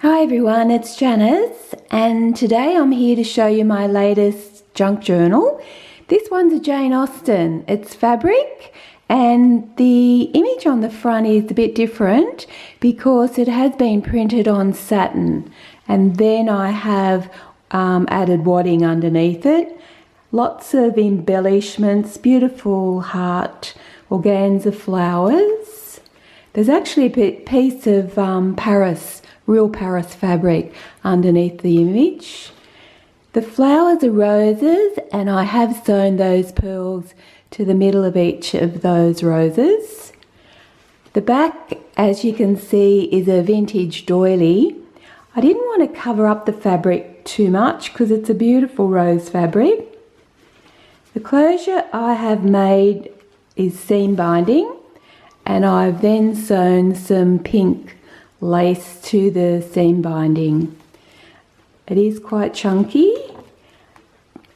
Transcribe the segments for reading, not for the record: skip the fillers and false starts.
Hi everyone, it's Janice and today I'm here to show you my latest junk journal. This one's a Jane Austen. It's fabric and the image on the front is a bit different because it has been printed on satin, and then I have added wadding underneath it. Lots of embellishments, beautiful heart organza flowers. There's actually a piece of real Paris fabric underneath the image. The flowers are roses and I have sewn those pearls to the middle of each of those roses. The back, as you can see, is a vintage doily. I didn't want to cover up the fabric too much because it's a beautiful rose fabric. The closure I have made is seam binding, and I've then sewn some pink lace to the seam binding. It is quite chunky,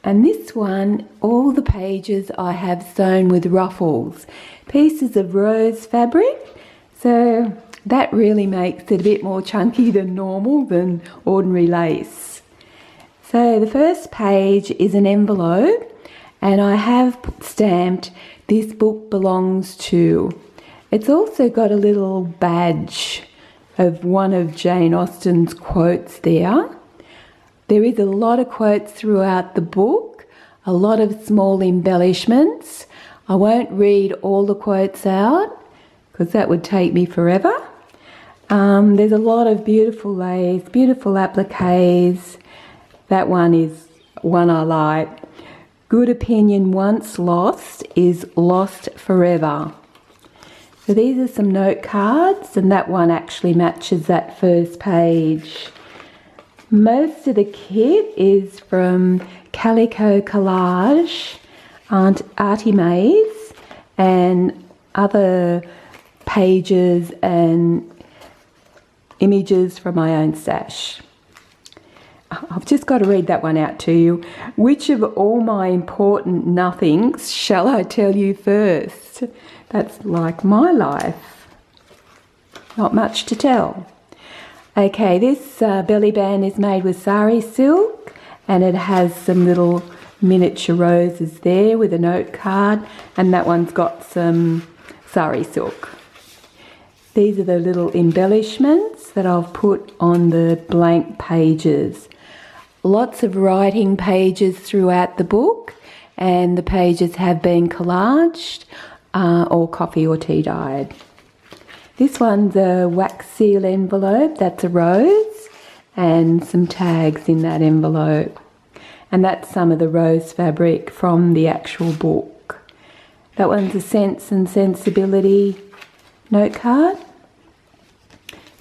and this one, all the pages I have sewn with ruffles, pieces of rose fabric, so that really makes it a bit more chunky than normal, than ordinary lace. So the first page is an envelope, and I have stamped "This book belongs to." It's also got a little badge of one of Jane Austen's quotes there. There is a lot of quotes throughout the book, a lot of small embellishments. I won't read all the quotes out because that would take me forever. There's a lot of beautiful lace, beautiful appliques. That one is one I like. "Good opinion once lost is lost forever." So these are some note cards, and that one actually matches that first page. Most of the kit is from CalicoCollage, ArtyMaze, and other pages and images from my own stash. I've just got to read that one out to you. "Which of all my important nothings shall I tell you first?" That's like my life. Not much to tell. Okay, this belly band is made with sari silk, and it has some little miniature roses there with a note card, and that one's got some sari silk. These are the little embellishments that I've put on the blank pages. Lots of writing pages throughout the book, and the pages have been collaged or coffee or tea dyed. This one's a wax seal envelope, that's a rose, and some tags in that envelope. And that's some of the rose fabric from the actual book. That one's a Sense and Sensibility note card.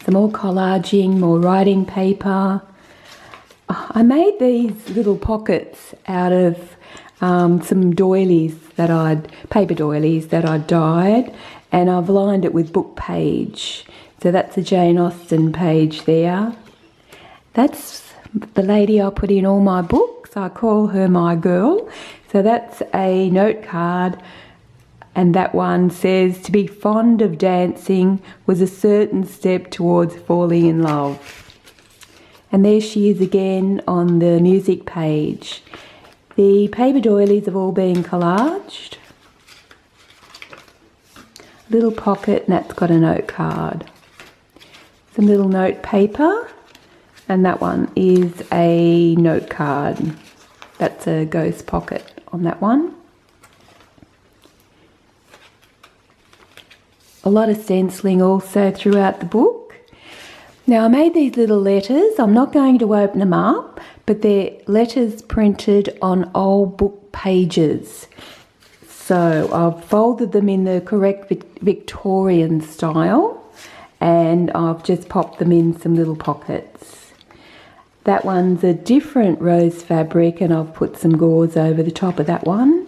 Some more collaging, more writing paper. I made these little pockets out of some doilies paper doilies that I'd dyed, and I've lined it with book page. So that's a Jane Austen page there. That's the lady I put in all my books. I call her my girl. So that's a note card, and that one says, "To be fond of dancing was a certain step towards falling in love." And there she is again on the music page. The paper doilies have all been collaged. Little pocket, and that's got a note card. Some little note paper, and that one is a note card. That's a ghost pocket on that one. A lot of stenciling also throughout the book. Now I made these little letters. I'm not going to open them up, but they're letters printed on old book pages. So I've folded them in the correct Victorian style, and I've just popped them in some little pockets. That one's a different rose fabric, and I've put some gauze over the top of that one.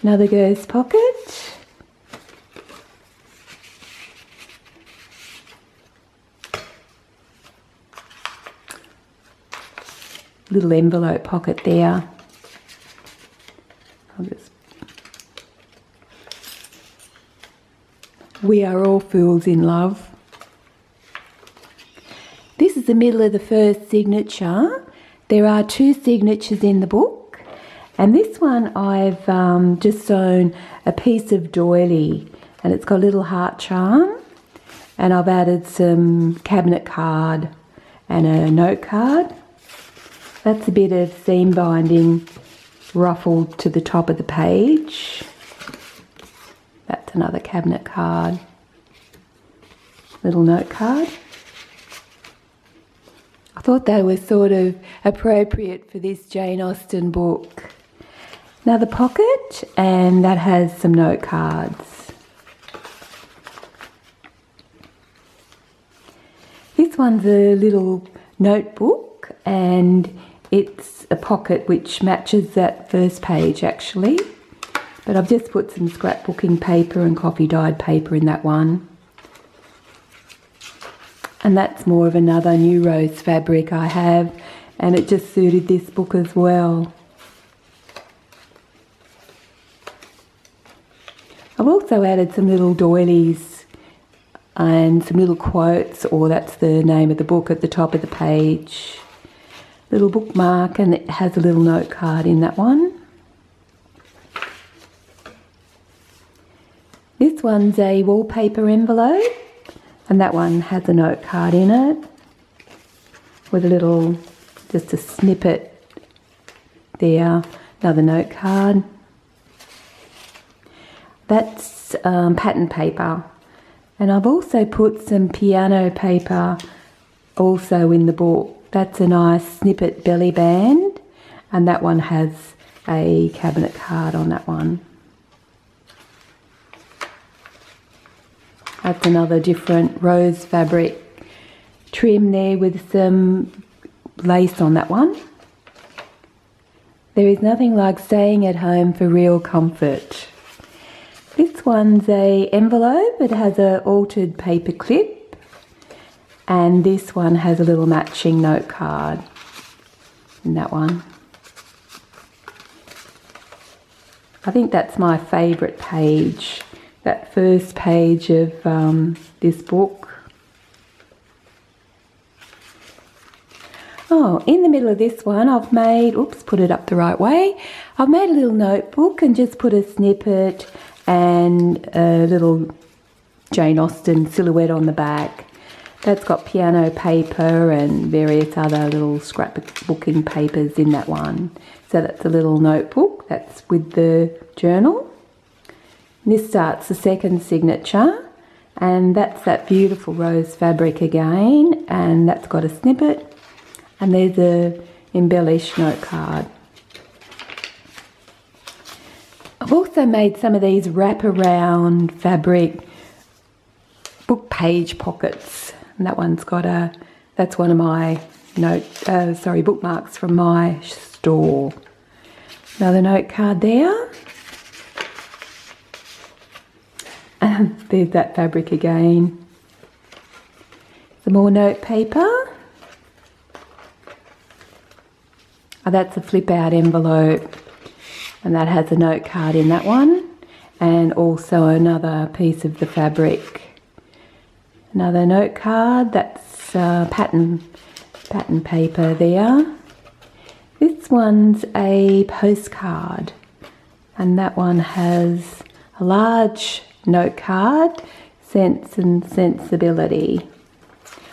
Another ghost pocket. Little envelope pocket there. We are all fools in love. This is the middle of the first signature. There are 2 signatures in the book, and this one I've just sewn a piece of doily, and it's got a little heart charm, and I've added some cabinet card and a note card. That's a bit of seam binding ruffled to the top of the page. That's another cabinet card, little note card. I thought they were sort of appropriate for this Jane Austen book. Another pocket, and that has some note cards. This one's a little notebook, and it's a pocket which matches that first page actually. But I've just put some scrapbooking paper and coffee dyed paper in that one. And that's more of another new rose fabric I have, and it just suited this book as well. I've also added some little doilies and some little quotes, or that's the name of the book, at the top of the page. Little bookmark, and it has a little note card in that one. This one's a wallpaper envelope, and that one has a note card in it with a little, just a snippet there, another note card. That's pattern paper, and I've also put some piano paper also in the book. That's a nice snippet belly band, and that one has a cabinet card on that one. That's another different rose fabric trim there with some lace on that one. There is nothing like staying at home for real comfort. This one's a envelope. It has a altered paper clip, and this one has a little matching note card in that one. I think that's my favourite page, that first page of this book. Oh, in the middle of this one I've made, oops, put it up the right way. I've made a little notebook and just put a snippet and a little Jane Austen silhouette on the back. That's got piano paper and various other little scrapbooking papers in that one. So that's a little notebook, that's with the journal. This starts the second signature, and that's that beautiful rose fabric again, and that's got a snippet, and there's a embellished note card. I've also made some of these wraparound fabric book page pockets, and that one's got a, that's one of my bookmarks from my store. Another note card there. And there's that fabric again. Some more note paper. Oh, that's a flip out envelope, and that has a note card in that one, and also another piece of the fabric. Another note card, that's pattern paper there. This one's a postcard, and that one has a large note card, Sense and Sensibility.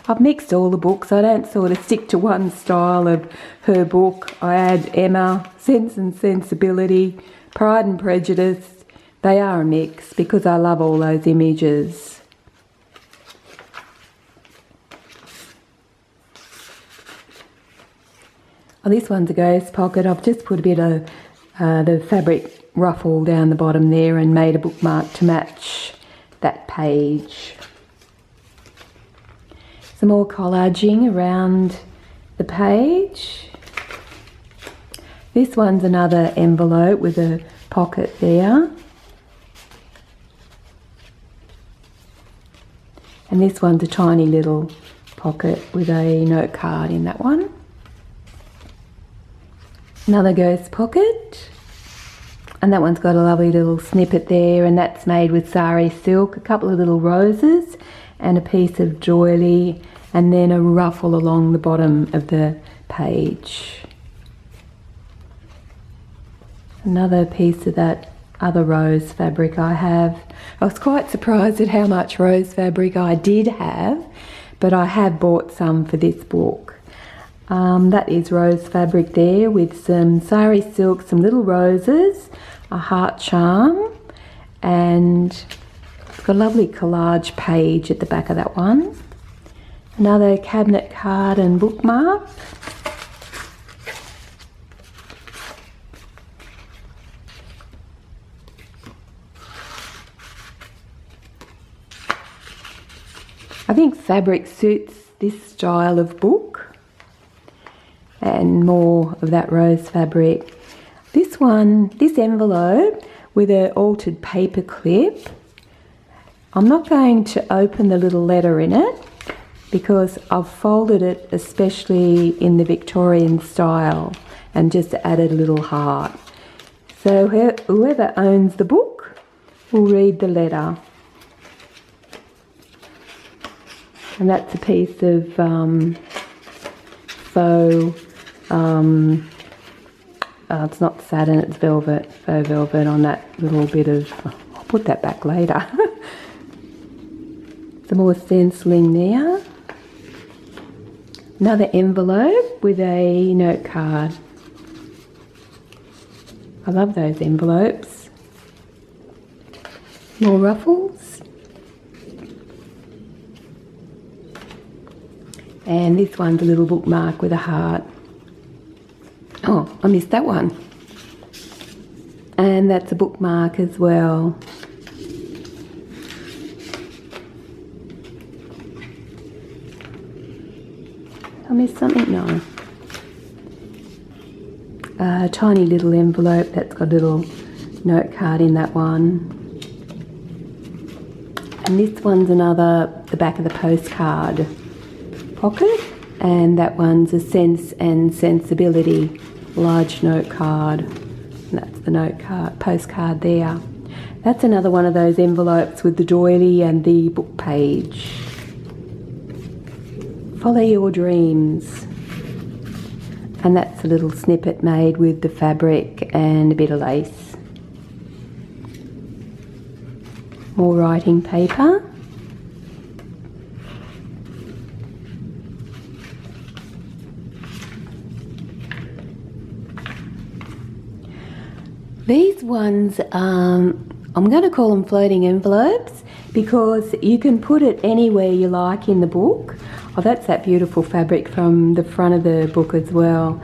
I've mixed all the books. I don't sort of stick to one style of her book. I add Emma, Sense and Sensibility, Pride and Prejudice. They are a mix because I love all those images. Oh, this one's a ghost pocket. I've just put a bit of the fabric ruffle down the bottom there and made a bookmark to match that page. Some more collaging around the page. This one's another envelope with a pocket there. And this one's a tiny little pocket with a note card in that one. Another ghost pocket. And that one's got a lovely little snippet there, and that's made with sari silk, a couple of little roses and a piece of doily and then a ruffle along the bottom of the page. Another piece of that other rose fabric I have. I was quite surprised at how much rose fabric I did have, but I have bought some for this book. That is rose fabric there with some sari silk, some little roses, a heart charm, and it's got a lovely collage page at the back of that one. Another cabinet card and bookmark. I think fabric suits this style of book, and more of that rose fabric. This one, this envelope with an altered paper clip, I'm not going to open the little letter in it because I've folded it especially in the Victorian style and just added a little heart. So whoever owns the book will read the letter. And that's a piece of faux, it's not satin, it's velvet, faux velvet on that little bit of, I'll put that back later. Some more stenciling there. Another envelope with a note card. I love those envelopes. More ruffles. And this one's a little bookmark with a heart. Oh, I missed that one. And that's a bookmark as well. I missed something? No. A tiny little envelope that's got a little note card in that one. And this one's the back of the postcard pocket, and that one's a Sense and Sensibility large note card. And that's the note card, postcard there. That's another one of those envelopes with the doily and the book page. Follow your dreams. And that's a little snippet made with the fabric and a bit of lace. More writing paper. These ones, I'm going to call them floating envelopes because you can put it anywhere you like in the book. Oh, that's that beautiful fabric from the front of the book as well.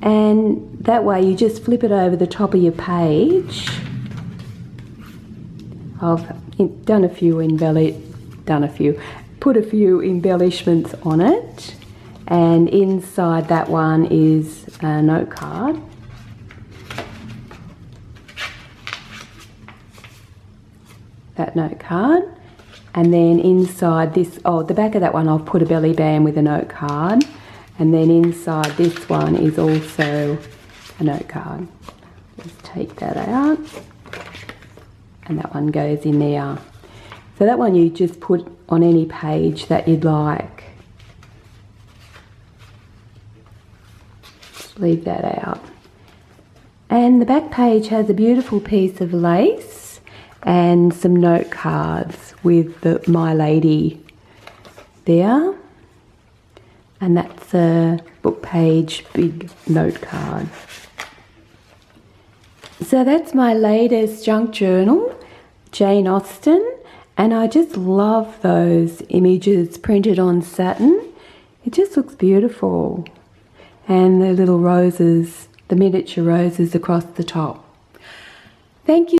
And that way you just flip it over the top of your page. I've put a few embellishments on it. And inside that one is a note card. That note card, and then inside this, the back of that one I've put a belly band with a note card, and then inside this one is also a note card. Let's take that out, and that one goes in there. So that one you just put on any page that you'd like. Just leave that out. And the back page has a beautiful piece of lace and some note cards with the My Lady there, and that's a book page big note card. So that's my latest junk journal, Jane Austen, and I just love those images printed on satin. It just looks beautiful, and the little roses, the miniature roses across the top. Thank you.